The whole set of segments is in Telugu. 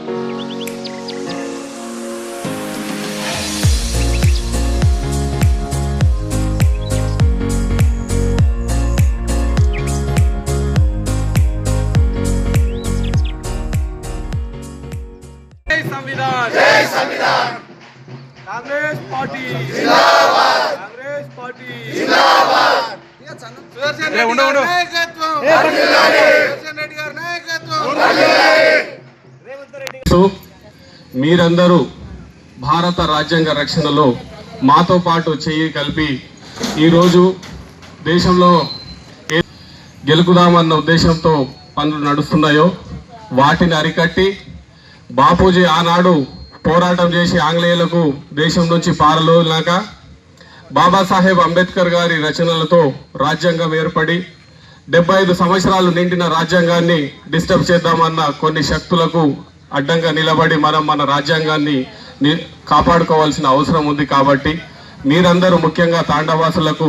कांग्रेस पार्टी जिंदाबाद, कांग्रेस पार्टी जिंदाबाद। सुदर्शन रेड्डी गारी नायकत्వం सुदर्शन रेड्डी गारी नायकत्వం। మీరందరూ భారత రాజ్యాంగ రక్షణలో మాతో పాటు చేయి కలిపి ఈరోజు దేశంలో గెలుకుదామన్న ఉద్దేశంతో పనులు నడుస్తున్నాయో వాటిని అరికట్టి బాపూజీ ఆనాడు పోరాటం చేసి ఆంగ్లేయులకు దేశం నుంచి పారలోనాక బాబాసాహెబ్ అంబేద్కర్ గారి రచనలతో రాజ్యాంగం ఏర్పడి 75 సంవత్సరాలు నిండిన రాజ్యాంగాన్ని డిస్టర్బ్ చేద్దామన్న కొన్ని శక్తులకు అడ్డంగా నిలబడి మనం మన రాజ్యాంగాన్ని కాపాడుకోవాల్సిన అవసరం ఉంది। కాబట్టి మీరందరూ ముఖ్యంగా తాండవాసులకు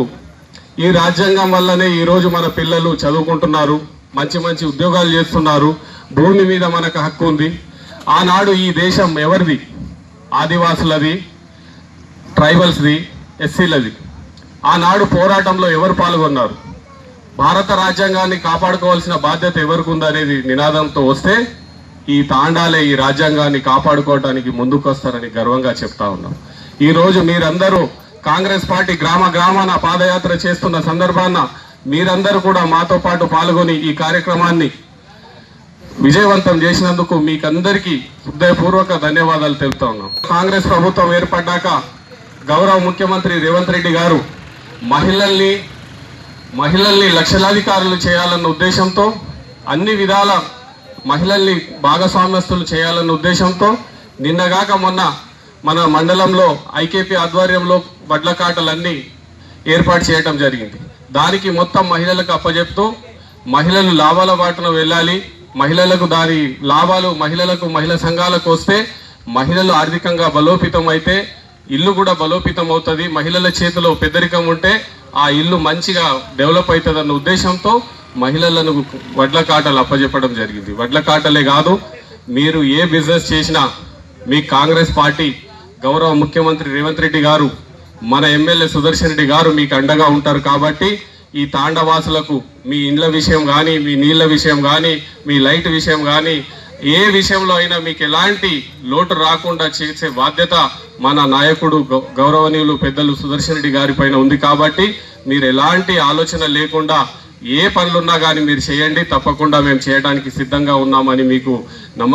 ఈ రాజ్యాంగం వల్లనే ఈరోజు మన పిల్లలు చదువుకుంటున్నారు, మంచి మంచి ఉద్యోగాలు చేస్తున్నారు, భూమి మీద మనకు హక్కు ఉంది। ఆనాడు ఈ దేశం ఎవరిది? ఆదివాసులది, ట్రైబల్స్ది, ఎస్సీలది। ఆనాడు పోరాటంలో ఎవరు పాల్గొన్నారు? భారత రాజ్యాంగాన్ని కాపాడుకోవాల్సిన బాధ్యత ఎవరికి ఉందనేది నినాదంతో వస్తే ఈ తాండాలే ఈ రాజ్యాంగాన్ని కాపాడుకోవడానికి ముందుకు వస్తారని గర్వంగా చెప్తా ఉన్నాం। ఈరోజు మీరందరూ కాంగ్రెస్ పార్టీ గ్రామ గ్రామాన పాదయాత్ర చేస్తున్న సందర్భాన మీరందరూ కూడా మాతో పాటు పాల్గొని ఈ కార్యక్రమాన్ని విజయవంతం చేసినందుకు మీకందరికీ హృదయపూర్వక ధన్యవాదాలు తెలుపుతా ఉన్నాం। కాంగ్రెస్ ప్రభుత్వం ఏర్పడ్డాక గౌరవ ముఖ్యమంత్రి రేవంత్ రెడ్డి గారు మహిళల్ని లక్షలాధికారులు చేయాలన్న ఉద్దేశంతో, అన్ని విధాల మహిళల్ని భాగస్వామ్యస్తులు చేయాలన్న ఉద్దేశంతో నిన్నగాక మొన్న మన మండలంలో ఐకేపీ ఆధ్వర్యంలో వడ్లకాటలన్నీ ఏర్పాటు చేయడం జరిగింది। దానికి మొత్తం మహిళలకు అప్పచెప్తూ మహిళలు లాభాల బాటన వెళ్ళాలి, మహిళలకు దాని లాభాలు మహిళా సంఘాలకు వస్తే మహిళలు ఆర్థికంగా బలోపేతం అయితే ఇల్లు కూడా బలోపేతం అవుతుంది, మహిళల చేతిలో పెద్దరికం ఉంటే ఆ ఇల్లు మంచిగా డెవలప్ అవుతుంది అన్న ఉద్దేశంతో మహిళలను వడ్ల కాటలు అప్పచెప్పడం జరిగింది। వడ్ల కాటలే కాదు, మీరు ఏ బిజినెస్ చేసినా మీ కాంగ్రెస్ పార్టీ గౌరవ ముఖ్యమంత్రి రేవంత్ రెడ్డి గారు, మన ఎమ్మెల్యే సుదర్శన్ రెడ్డి గారు మీకు అండగా ఉంటారు। కాబట్టి ఈ తాండవాసులకు మీ ఇండ్ల విషయం కానీ, మీ నీళ్ల విషయం కానీ, మీ లైట్ విషయం కానీ, ఏ విషయంలో అయినా మీకు ఎలాంటి లోటు రాకుండా చేసే బాధ్యత మన నాయకుడు గౌరవనీయులు పెద్దలు సుదర్శన్ రెడ్డి గారి పైన ఉంది। కాబట్టి మీరు ఎలాంటి ఆలోచన లేకుండా ఏ పనులున్నా కానీ మీరు చేయండి, తప్పకుండా మేము చేయడానికి సిద్ధంగా ఉన్నామని మీకు నమ్మకం